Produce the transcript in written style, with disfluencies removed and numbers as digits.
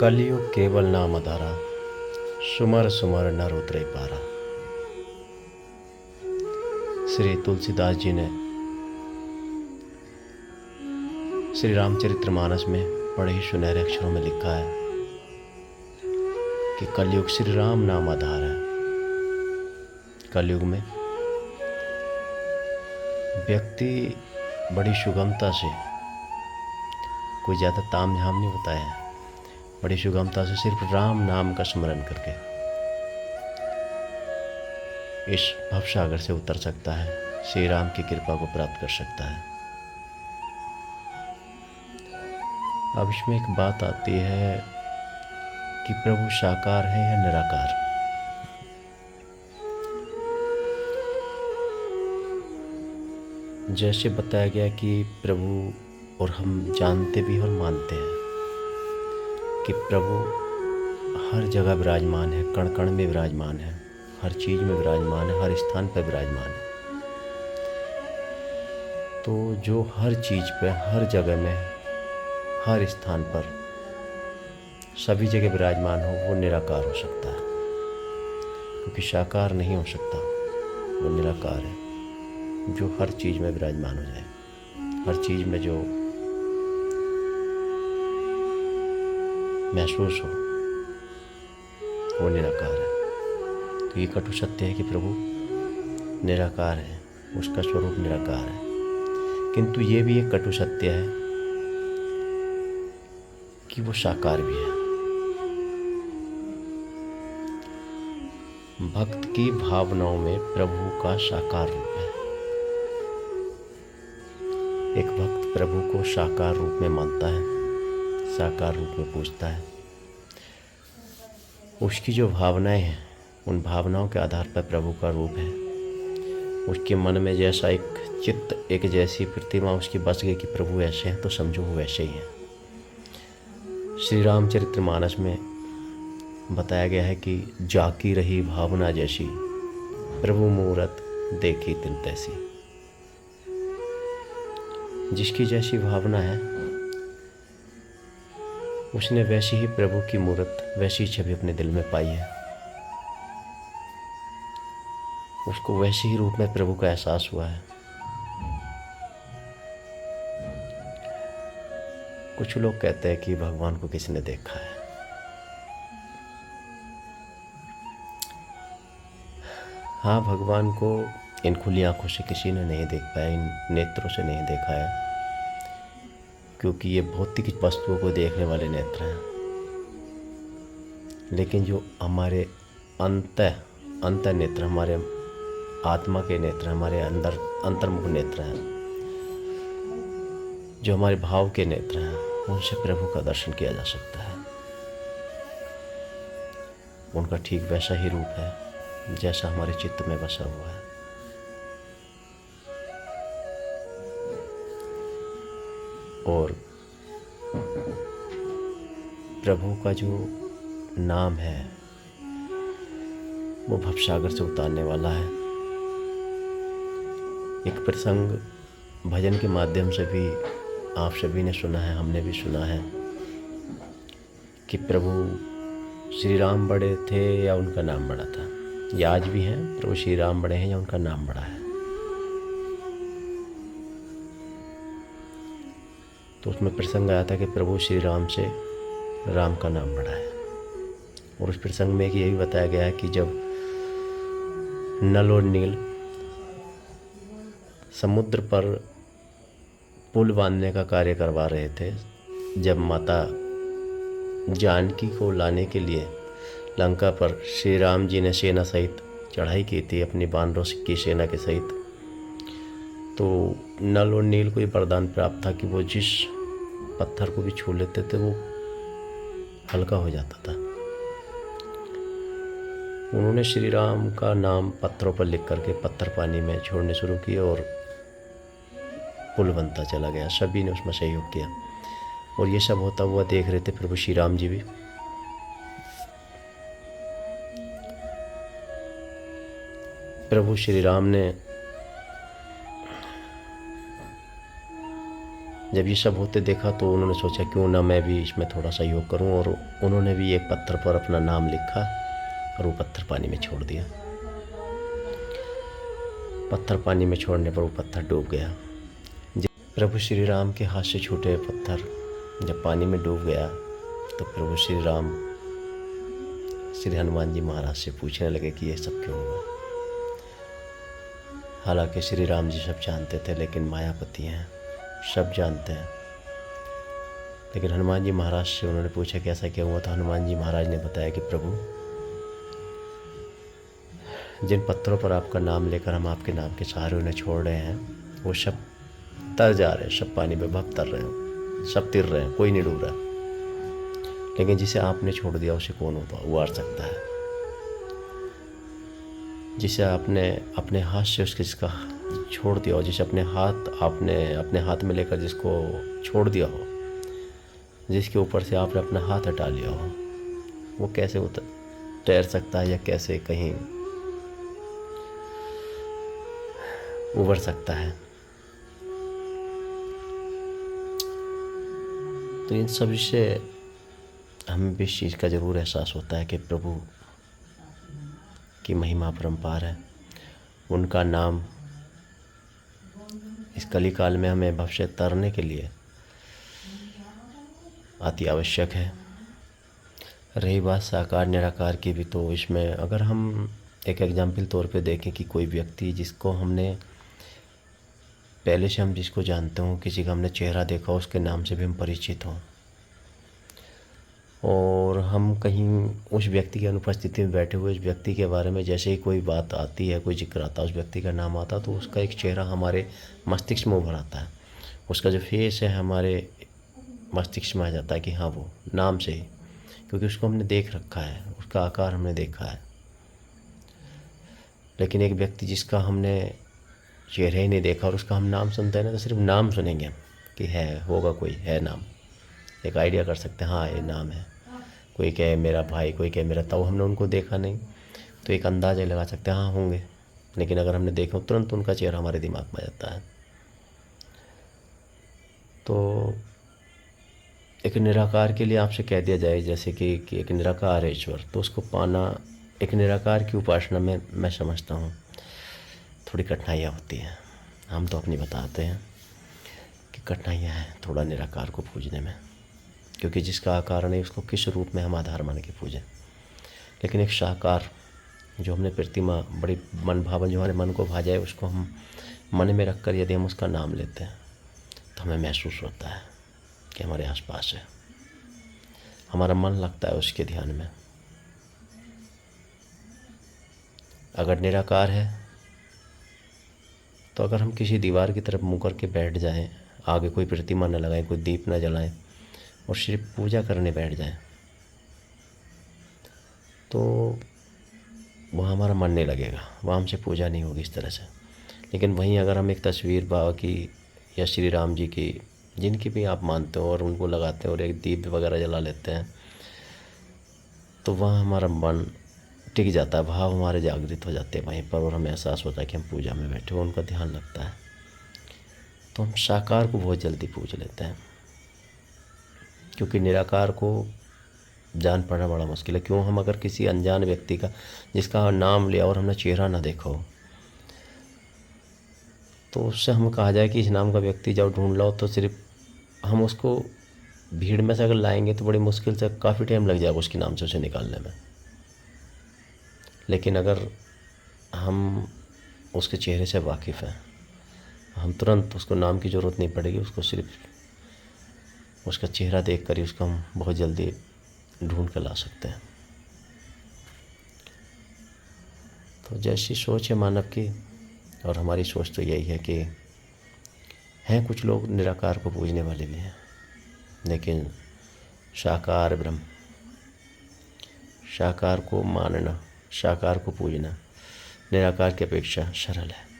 कलयुग केवल नाम आधारा, सुमर सुमर नर उतरे पारा। श्री तुलसीदास जी ने श्री रामचरितमानस में बड़े ही सुनहरे अक्षरों में लिखा है कि कलयुग श्री राम नाम आधार है। कलयुग में व्यक्ति बड़ी सुगमता से, कोई ज़्यादा ताम झाम नहीं होता है, बड़ी सुगमता से सिर्फ राम नाम का स्मरण करके इस भवसागर से उतर सकता है, श्री राम की कृपा को प्राप्त कर सकता है। अब इसमें एक बात आती है कि प्रभु साकार है या निराकार। जैसे बताया गया कि प्रभु, और हम जानते भी और मानते हैं कि प्रभु हर जगह विराजमान है, कण कण में विराजमान है, हर चीज़ में विराजमान है, हर स्थान पर विराजमान है। तो जो हर चीज़ पे, हर जगह में, हर स्थान पर, सभी जगह विराजमान हो, वो निराकार हो सकता है, क्योंकि साकार नहीं हो सकता। वो निराकार है जो हर चीज़ में विराजमान हो जाए, हर चीज़ में जो महसूस हो, वो निराकार है। तो ये कटु सत्य है कि प्रभु निराकार है, उसका स्वरूप निराकार है। किंतु ये भी एक कटु सत्य है कि वो साकार भी है। भक्त की भावनाओं में प्रभु का साकार रूप है। एक भक्त प्रभु को साकार रूप में मानता है, साकार रूप में पूजता है। उसकी जो भावनाएं हैं, उन भावनाओं के आधार पर प्रभु का रूप है। उसके मन में जैसा एक चित्त, एक जैसी प्रतिमा उसकी बस गई कि प्रभु ऐसे हैं, तो समझो वो वैसे ही हैं। श्री रामचरितमानस में बताया गया है कि जाकी रही भावना जैसी, प्रभु मूरत देखी तिन तैसी। जिसकी जैसी भावना है, उसने वैसी ही प्रभु की मूरत, वैसी छवि अपने दिल में पाई है। उसको वैसे ही रूप में प्रभु का एहसास हुआ है। कुछ लोग कहते हैं कि भगवान को किसने देखा है। हाँ, भगवान को इन खुली आंखों से किसी ने नहीं देख पाया, इन नेत्रों से नहीं देखा है, क्योंकि ये भौतिक वस्तुओं को देखने वाले नेत्र हैं। लेकिन जो हमारे अंत नेत्र, हमारे आत्मा के नेत्र, हमारे अंदर अंतर्मुख नेत्र हैं, जो हमारे भाव के नेत्र हैं, उनसे प्रभु का दर्शन किया जा सकता है। उनका ठीक वैसा ही रूप है जैसा हमारे चित्त में बसा हुआ है। और प्रभु का जो नाम है वो भवसागर से उतारने वाला है। एक प्रसंग भजन के माध्यम से भी आप सभी ने सुना है, हमने भी सुना है कि प्रभु श्री राम बड़े थे या उनका नाम बड़ा था। या आज भी हैं, प्रभु श्री राम बड़े हैं या उनका नाम बड़ा है। तो उसमें प्रसंग आया था कि प्रभु श्री राम से राम का नाम बड़ा है। और उस प्रसंग में कि यही बताया गया है कि जब नल और नील समुद्र पर पुल बांधने का कार्य करवा रहे थे, जब माता जानकी को लाने के लिए लंका पर श्री राम जी ने सेना सहित चढ़ाई की थी, अपनी बानरों की सेना के सहित, तो नल और नील को ये वरदान प्राप्त था कि वो जिस पत्थर को भी छू लेते थे वो हल्का हो जाता था। उन्होंने श्री राम का नाम पत्थरों पर लिख करके पत्थर पानी में छोड़ने शुरू किए और पुल बनता चला गया। सभी ने उसमें सहयोग किया और ये सब होता हुआ देख रहे थे प्रभु श्री राम जी भी। प्रभु श्री राम ने जब ये सब होते देखा तो उन्होंने सोचा क्यों ना मैं भी इसमें थोड़ा सहयोग करूं, और उन्होंने भी एक पत्थर पर अपना नाम लिखा और वो पत्थर पानी में छोड़ दिया। पत्थर पानी में छोड़ने पर वो पत्थर डूब गया। प्रभु श्री राम के हाथ से छूटे पत्थर जब पानी में डूब गया तो प्रभु श्री राम श्री हनुमान जी महाराज से पूछने लगे कि ये सब क्यों हुआ। हालांकि श्री राम जी सब जानते थे, लेकिन मायापति हैं, सब जानते हैं। लेकिन हनुमान जी महाराज से उन्होंने पूछा कि ऐसा क्या हुआ, तो हनुमान जी महाराज ने बताया कि प्रभु, जिन पत्थरों पर आपका नाम लेकर हम आपके नाम के सहारे उन्हें छोड़ रहे हैं, वो सब तर जा रहे हैं, सब पानी में भप तर रहे हैं, सब तिर रहे हैं, कोई नहीं डूब रहा। लेकिन जिसे आपने छोड़ दिया उसे कौन उबार सकता है। जिसे आपने अपने हाथ से उसके जिसका छोड़ दिया हो, जिसे अपने हाथ में लेकर जिसको छोड़ दिया हो, जिसके ऊपर से आपने अपना हाथ हटा लिया हो, वो कैसे तैर सकता है या कैसे कहीं उबर सकता है। तो इन सभी से हमें भी इस चीज़ का ज़रूर एहसास होता है कि प्रभु की महिमा परम्पार है। उनका नाम इस कलिकाल में हमें भविष्य तरने के लिए अति आवश्यक है। रही बात साकार निराकार की भी, तो इसमें अगर हम एक एग्जाम्पल तौर पे देखें कि कोई व्यक्ति जिसको हमने पहले से हम जिसको जानते हों, किसी का हमने चेहरा देखा, उसके नाम से भी हम परिचित हों, और हम कहीं उस व्यक्ति की अनुपस्थिति में बैठे हुए उस व्यक्ति के बारे में जैसे ही कोई बात आती है, कोई जिक्र आता है, उस व्यक्ति का नाम आता, तो उसका एक चेहरा हमारे मस्तिष्क में उभर आता है। उसका जो फेस है हमारे मस्तिष्क में आ जाता है कि हाँ, वो नाम से ही, क्योंकि उसको हमने देख रखा है, उसका आकार हमने देखा है। लेकिन एक व्यक्ति जिसका हमने चेहरा ही नहीं देखा और उसका हम नाम सुनते हैं ना, तो सिर्फ नाम सुनेंगे कि होगा कोई है नाम, एक आइडिया कर सकते हैं हाँ ये नाम है। कोई कहे मेरा भाई, कोई कहे मेरा ताऊ, हमने उनको देखा नहीं तो एक अंदाज़ा लगा सकते हैं हाँ होंगे। लेकिन अगर हमने देखा तुरंत उनका चेहरा हमारे दिमाग में आ जाता है। तो एक निराकार के लिए आपसे कह दिया जाए जैसे कि एक निराकार है ईश्वर, तो उसको पाना एक निराकार की उपासना में मैं समझता हूँ थोड़ी कठिनाइयाँ होती हैं। हम तो अपनी बताते हैं कि कठिनाइयाँ हैं थोड़ा निराकार को पूजने में, क्योंकि जिसका आकार नहीं उसको किस रूप में हम आधार मान के पूजें। लेकिन एक साकार जो हमने प्रतिमा बड़ी मन भावन जो हमारे मन को भा जाए, उसको हम मन में रख कर यदि हम उसका नाम लेते हैं तो हमें महसूस होता है कि हमारे आसपास है, हमारा मन लगता है उसके ध्यान में। अगर निराकार है तो अगर हम किसी दीवार की तरफ मुँह करके बैठ जाएं, आगे कोई प्रतिमा न लगाएं, कोई दीप न जलाएं और सिर्फ पूजा करने बैठ जाएं, तो वहाँ हमारा मन नहीं लगेगा, वहाँ हमसे पूजा नहीं होगी इस तरह से। लेकिन वहीं अगर हम एक तस्वीर बाबा की या श्री राम जी की, जिनकी भी आप मानते हो, और उनको लगाते हैं और एक दीप वगैरह जला लेते हैं, तो वहाँ हमारा मन टिक जाता है, भाव हमारे जागृत हो जाते हैं वहीं पर, और हमें एहसास होता है कि हम पूजा में बैठे हो, उनका ध्यान लगता है। तो हम साकार को बहुत जल्दी पूज लेते हैं, क्योंकि निराकार को जान पाना बड़ा मुश्किल है। क्यों, हम अगर किसी अनजान व्यक्ति का जिसका नाम लिया और हमने चेहरा ना देखा हो, तो उससे हम कहा जाए कि इस नाम का व्यक्ति जब ढूंढ लो, तो सिर्फ हम उसको भीड़ में से अगर लाएंगे तो बड़ी मुश्किल से काफ़ी टाइम लग जाएगा उसके नाम से उसे निकालने में। लेकिन अगर हम उसके चेहरे से वाकिफ़ हैं, हम तुरंत उसको नाम की ज़रूरत नहीं पड़ेगी, उसको सिर्फ उसका चेहरा देख कर ही उसको हम बहुत जल्दी ढूंढ कर ला सकते हैं। तो जैसी सोच है मानव की, और हमारी सोच तो यही है कि हैं कुछ लोग निराकार को पूजने वाले भी हैं, लेकिन साकार ब्रह्म, साकार को मानना, साकार को पूजना निराकार की अपेक्षा सरल है।